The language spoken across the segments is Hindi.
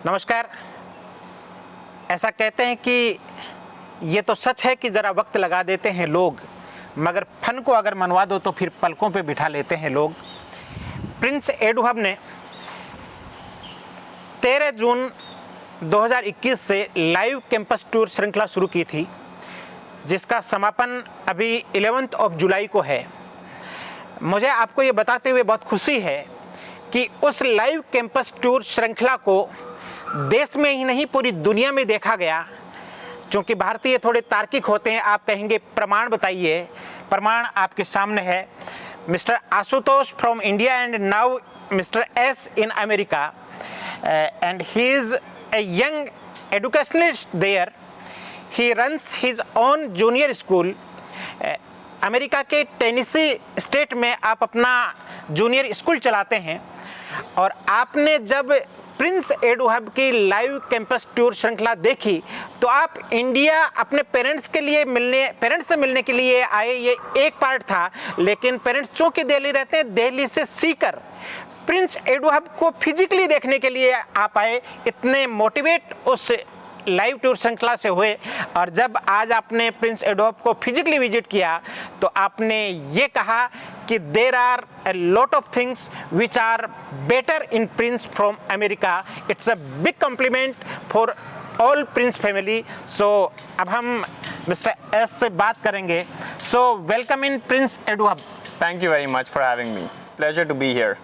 नमस्कार। ऐसा कहते हैं कि ये तो सच है कि ज़रा वक्त लगा देते हैं लोग, मगर फन को अगर मनवा दो तो फिर पलकों पे बिठा लेते हैं लोग। प्रिंस एडुहब ने 13 जून 2021 से लाइव कैंपस टूर श्रृंखला शुरू की थी, जिसका समापन अभी 11 जुलाई को है। मुझे आपको ये बताते हुए बहुत खुशी है कि उस लाइव कैंपस टूर श्रृंखला को देश में ही नहीं पूरी दुनिया में देखा गया। क्योंकि भारतीय थोड़े तार्किक होते हैं, आप कहेंगे प्रमाण बताइए। प्रमाण आपके सामने है। Mister Ashutosh from India and now Mister S in America, and he is a young educationalist there. He runs his own junior school. America के टेनेसी स्टेट में आप अपना जूनियर स्कूल चलाते हैं, और आपने जब प्रिंस एडुहब की लाइव कैंपस टूर श्रृंखला देखी तो आप इंडिया अपने पेरेंट्स से मिलने के लिए आए, ये एक पार्ट था। लेकिन पेरेंट्स चूँकि दिल्ली रहते हैं, दिल्ली से सीकर प्रिंस एडुहब को फिजिकली देखने के लिए आप आए। इतने मोटिवेट उस लाइव टूर श्रृंखला से हुए, और जब आज आपने प्रिंस एडुहब को फिजिकली विजिट किया तो आपने ये कहा कि there are a lot of things which are better in Prince from America. It's a big compliment for all Prince family. So अब हम मिस्टर एस से बात करेंगे। So welcome in Prince EduHub. Thank you very much for having me. Pleasure to be here.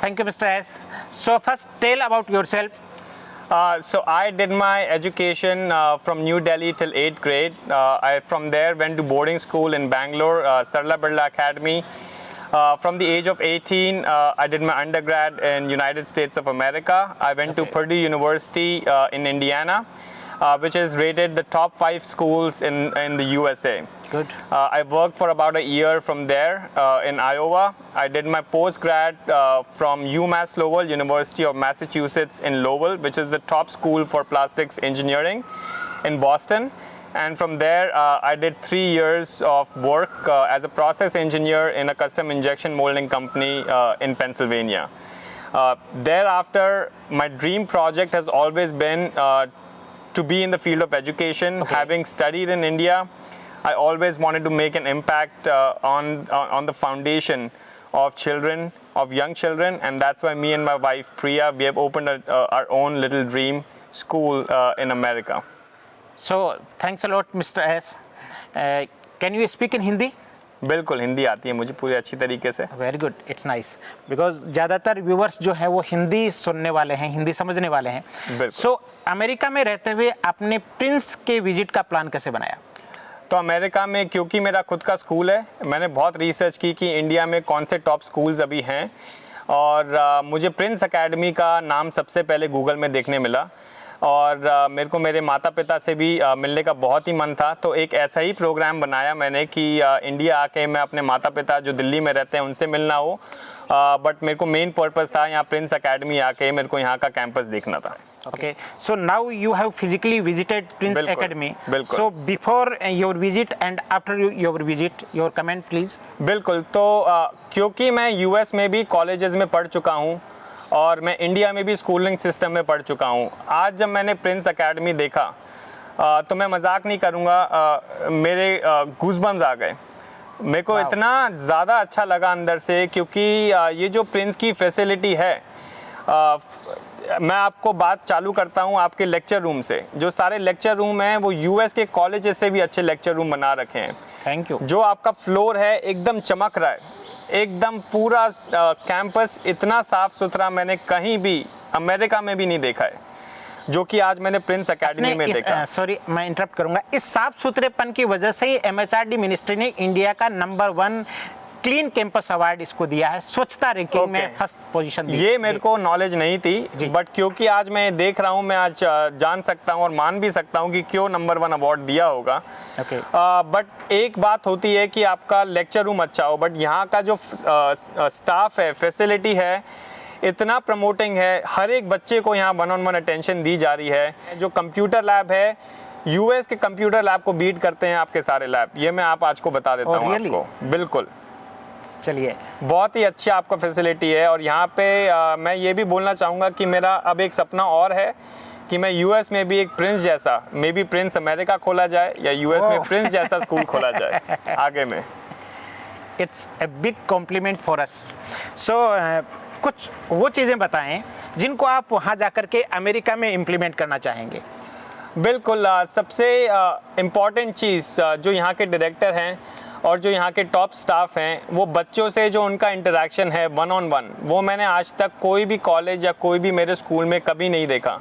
Thank you, Mr. S. So first tell about yourself. So I did my education from New Delhi till 8th grade. I from there went to boarding school in Bangalore, Sarla Birla Academy. From the age of 18, I did my undergrad in United States of America. I went to Purdue University in Indiana, which is rated the top 5 schools in the USA. Good. I worked for about a year from there in Iowa. I did my postgrad from UMass Lowell, University of Massachusetts in Lowell, which is the top school for plastics engineering in Boston. And from there, I did 3 years of work as a process engineer in a custom injection molding company in Pennsylvania. Thereafter, my dream project has always been to be in the field of education. Having studied in India, I always wanted to make an impact on the foundation of children, of young children, and that's why me and my wife Priya, we have opened our own little dream school in America. So thanks a lot, Mr. S. Can you speak in Hindi? बिल्कुल, हिंदी आती है मुझे पूरी अच्छी तरीके से। Very good, it's nice, because ज़्यादातर व्यूवर्स जो हैं वो हिंदी सुनने वाले हैं, हिंदी समझने वाले हैं। सो अमेरिका में रहते हुए आपने प्रिंस के विजिट का प्लान कैसे बनाया? तो अमेरिका में क्योंकि मेरा खुद का स्कूल है, मैंने बहुत रिसर्च की कि इंडिया में कौन से टॉप स्कूल्स अभी हैं, और मुझे प्रिंस एकेडमी का नाम सबसे पहले गूगल में देखने मिला, और मेरे को मेरे माता पिता से भी मिलने का बहुत ही मन था। तो एक ऐसा ही प्रोग्राम बनाया मैंने कि इंडिया आके मैं अपने माता पिता जो दिल्ली में रहते हैं उनसे मिलना हो, बट मेरे को मेन पर्पस था यहाँ प्रिंस एकेडमी आके मेरे को यहाँ का कैंपस देखना था। Okay, so now you have physically visited Prince Academy. So before your visit and after your visit, your comment please. बिल्कुल, तो क्योंकि मैं यूएस में भी कॉलेजेस में पढ़ चुका हूँ और मैं इंडिया में भी स्कूलिंग सिस्टम में पढ़ चुका हूँ, आज जब मैंने प्रिंस एकेडमी देखा तो मैं मजाक नहीं करूँगा, मेरे गूज़बम्स आ गए। मेरे को इतना ज़्यादा अच्छा लगा अंदर से, क्योंकि ये जो प्रिंस की फैसिलिटी है, मैं आपको बात चालू करता हूँ आपके लेक्चर रूम से। जो सारे लेक्चर रूम हैं वो यूएस के कॉलेजेस से भी अच्छे लेक्चर रूम बना रखे हैं। Thank you. जो आपका फ्लोर है एकदम चमक रहा है, एकदम पूरा कैंपस इतना साफ सुथरा मैंने कहीं भी अमेरिका में भी नहीं देखा है, जो कि आज मैंने प्रिंस एकेडमी में देखा। सॉरी, मैं इंटरप्ट करूंगा। इस साफ सुथरेपन की वजह से ही MHRD मिनिस्ट्री ने इंडिया का नंबर 1 क्लीन कैंपस अवार्ड इसको दिया है, स्वच्छता रैंकिंग में फर्स्ट पोजीशन दी। ये मेरे को नॉलेज नहीं थी, बट क्योंकि आज मैं देख रहा हूँ, मैं आज जान सकता हूँ और मान भी सकता हूँ कि क्यों नंबर 1 अवार्ड दिया होगा। बट एक बात होती है कि आपका लेक्चर रूम अच्छा हो, बट यहाँ का जो स्टाफ है, फैसिलिटी है, इतना प्रमोटिंग है, हर एक बच्चे को यहाँ 1-on-1 अटेंशन दी जा रही है। जो कंप्यूटर लैब है, यूएस के कंप्यूटर लैब को बीट करते हैं आपके सारे लैब। ये मैं आज को बता देता हूँ आपको। बिल्कुल। चलिए, बहुत ही अच्छा आपका फैसिलिटी है। और यहाँ पे मैं ये भी बोलना चाहूँगा कि मेरा अब एक सपना और है कि मैं यूएस में भी एक प्रिंस जैसा, मे बी प्रिंस अमेरिका खोला जाए या यूएस में प्रिंस जैसा स्कूल खोला जाए आगे में। It's a big compliment for us. So कुछ वो चीज़ें बताएं जिनको आप वहाँ जाकर के अमेरिका में इम्प्लीमेंट करना चाहेंगे। बिल्कुल, सबसे इम्पॉर्टेंट चीज़ जो यहाँ के डायरेक्टर हैं और जो यहाँ के टॉप स्टाफ हैं, वो बच्चों से जो उनका इंटरेक्शन है वन ऑन वन, वो मैंने आज तक कोई भी कॉलेज या कोई भी मेरे स्कूल में कभी नहीं देखा।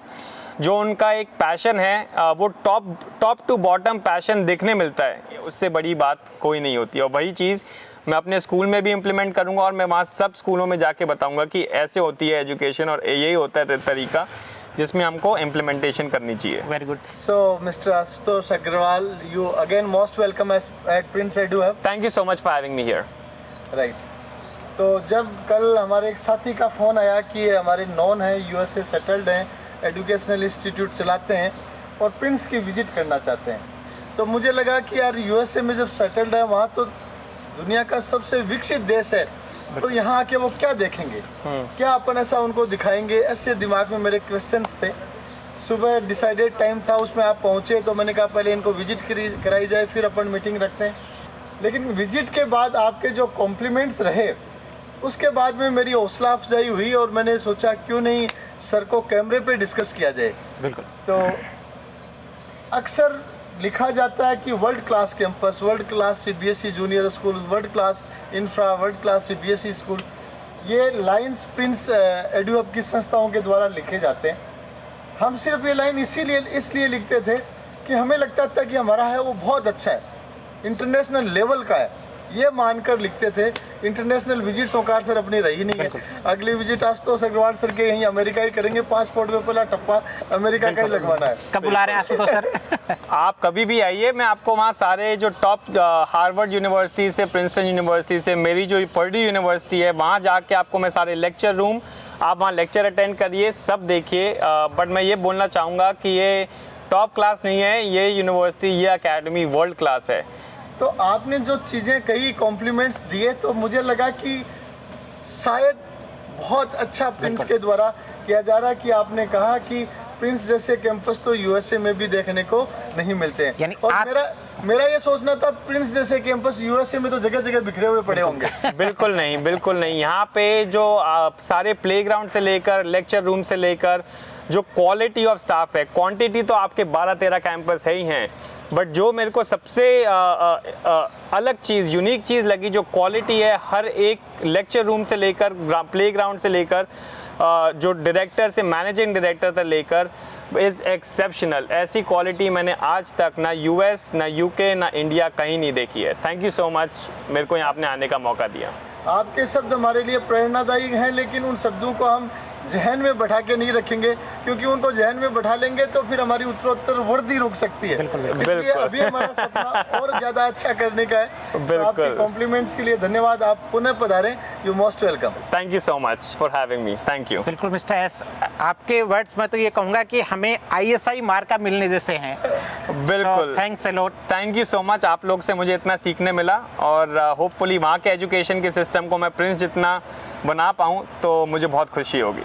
जो उनका एक पैशन है वो टॉप टू बॉटम पैशन देखने मिलता है, उससे बड़ी बात कोई नहीं होती। और वही चीज़ मैं अपने स्कूल में भी इम्प्लीमेंट करूँगा और मैं वहाँ सब स्कूलों में जाके बताऊँगा कि ऐसे होती है एजुकेशन और यही होता है तरीका जिसमें हमको इम्प्लीमेंटेशन करनी चाहिए। Very good. So, Mr. Ashutosh Agrawal, you again most welcome at Prince EduHub. Thank you so much for having me here. Right. तो जब कल हमारे एक साथी का फ़ोन आया कि हमारे नॉन है, यूएसए सेटल्ड हैं, एजुकेशनल इंस्टीट्यूट चलाते हैं और प्रिंस की विजिट करना चाहते हैं, तो मुझे लगा कि यार यूएसए में जब सेटल्ड है, वहाँ तो दुनिया का सबसे विकसित देश है, तो यहाँ आके वो क्या देखेंगे, क्या अपन ऐसा उनको दिखाएंगे, ऐसे दिमाग में मेरे क्वेश्चंस थे। सुबह डिसाइडेड टाइम था, उसमें आप पहुँचे, तो मैंने कहा पहले इनको विजिट कराई जाए, फिर अपन मीटिंग रखते हैं। लेकिन विजिट के बाद आपके जो कॉम्प्लीमेंट्स रहे, उसके बाद में मेरी हौसला अफजाई हुई और मैंने सोचा क्यों नहीं सर को कैमरे पे डिस्कस किया जाए। बिल्कुल। तो अक्सर लिखा जाता है कि world class campus, world class CBSE junior school, world class infra, world class CBSE school, ये लाइन्स प्रिंस एडुहब की संस्थाओं के द्वारा लिखे जाते हैं। हम सिर्फ ये लाइन इसलिए लिखते थे कि हमें लगता था कि हमारा है वो बहुत अच्छा है, इंटरनेशनल लेवल का है, ये मानकर लिखते थे। इंटरनेशनल विजिट सोकार सर अपनी रही नहीं है। अगली विजिट आशुतोष अग्रवाल सर के यहीं अमेरिका ही करेंगे, पासपोर्ट में पहला टप्पा अमेरिका का ही लगवाना है। कब बुला रहे हैं आशुतोष सर? आप कभी भी आइए, मैं आपको वहाँ सारे जो टॉप हार्वर्ड यूनिवर्सिटी से, प्रिंसटन यूनिवर्सिटी से, मेरी जो पर्ड्यू यूनिवर्सिटी है, वहाँ जाके आपको मैं सारे लेक्चर रूम, आप वहाँ लेक्चर अटेंड करिए, सब देखिए। बट मैं ये बोलना चाहूँगा कि ये टॉप क्लास नहीं है, ये यूनिवर्सिटी, ये अकेडमी वर्ल्ड क्लास है। तो आपने जो चीज़ें कही, कॉम्प्लीमेंट्स दिए, तो मुझे लगा कि शायद बहुत अच्छा प्रिंस के द्वारा किया जा रहा है कि आपने कहा कि प्रिंस जैसे कैंपस तो यूएसए में भी देखने को नहीं मिलते हैं। और मेरा ये सोचना था प्रिंस जैसे कैंपस यूएसए में तो जगह जगह बिखरे हुए पड़े होंगे। बिल्कुल नहीं, बिल्कुल नहीं। यहाँ पे जो सारे प्लेग्राउंड से लेकर, लेक्चर रूम से लेकर, जो क्वालिटी ऑफ स्टाफ है, क्वांटिटी तो आपके 12-13 कैंपस है ही हैं, बट जो मेरे को सबसे अलग चीज़, यूनिक चीज़ लगी, जो क्वालिटी है हर एक लेक्चर रूम से लेकर, प्लेग्राउंड से लेकर, जो डायरेक्टर से मैनेजिंग डायरेक्टर तक लेकर, इज़ एक्सेप्शनल। ऐसी क्वालिटी मैंने आज तक ना यूएस, ना यूके, ना इंडिया कहीं नहीं देखी है। थैंक यू सो मच, मेरे को यहाँ आपने आने का मौका दिया। आपके शब्द हमारे लिए प्रेरणादायी हैं, लेकिन उन शब्दों को हम जहन में बैठा के नहीं रखेंगे, क्योंकि उनको जहन में बैठा लेंगे तो फिर हमारी उत्तरोत्तर वृद्धि रुक सकती है। इसलिए अभी हमारा सपना और ज़्यादा अच्छा करने का है। तो आपके कॉम्प्लीमेंट्स के लिए धन्यवाद। आप पुनः पधारें, you most welcome. Thank you so much for having me. Thank you. बिल्कुल मिस्टर एस, आपके वर्ड्स में तो ये कहूँगा कि हमें ISI मार्का मिलने जैसे हैं। बिल्कुल, thanks a lot. Thank you so much. आप लोग से मुझे इतना सीखने मिला और होपफुली वहाँ के एजुकेशन के सिस्टम को मैं प्रिंस जितना बना पाऊँ तो मुझे बहुत खुशी होगी।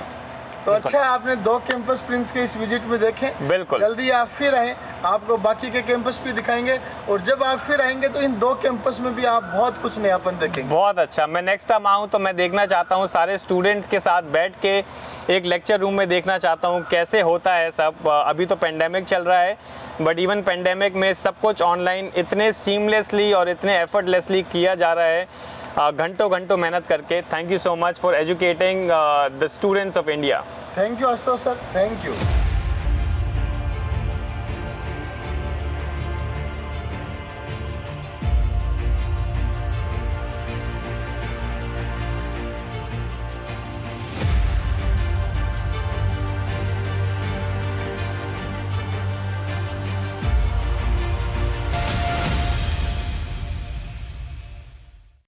तो अच्छा, आपने 2 कैंपस प्रिंस के इस विजिट में देखे। बिल्कुल, जल्दी आप फिर आएँ, आपको बाकी के कैंपस भी दिखाएंगे, और जब आप फिर आएंगे तो इन 2 कैंपस में भी आप बहुत कुछ नयापन देखेंगे। बहुत अच्छा। मैं नेक्स्ट टाइम आऊँ तो मैं देखना चाहता हूँ, सारे स्टूडेंट्स के साथ बैठ के एक लेक्चर रूम में देखना चाहता हूँ कैसे होता है सब। अभी तो पेंडेमिक चल रहा है, बट इवन पेंडेमिक में सब कुछ ऑनलाइन इतने सीमलेसली और इतने एफर्टलेसली किया जा रहा है, घंटों घंटों मेहनत करके। Thank you so much for educating the students of India. Thank you Ashutosh sir, thank you.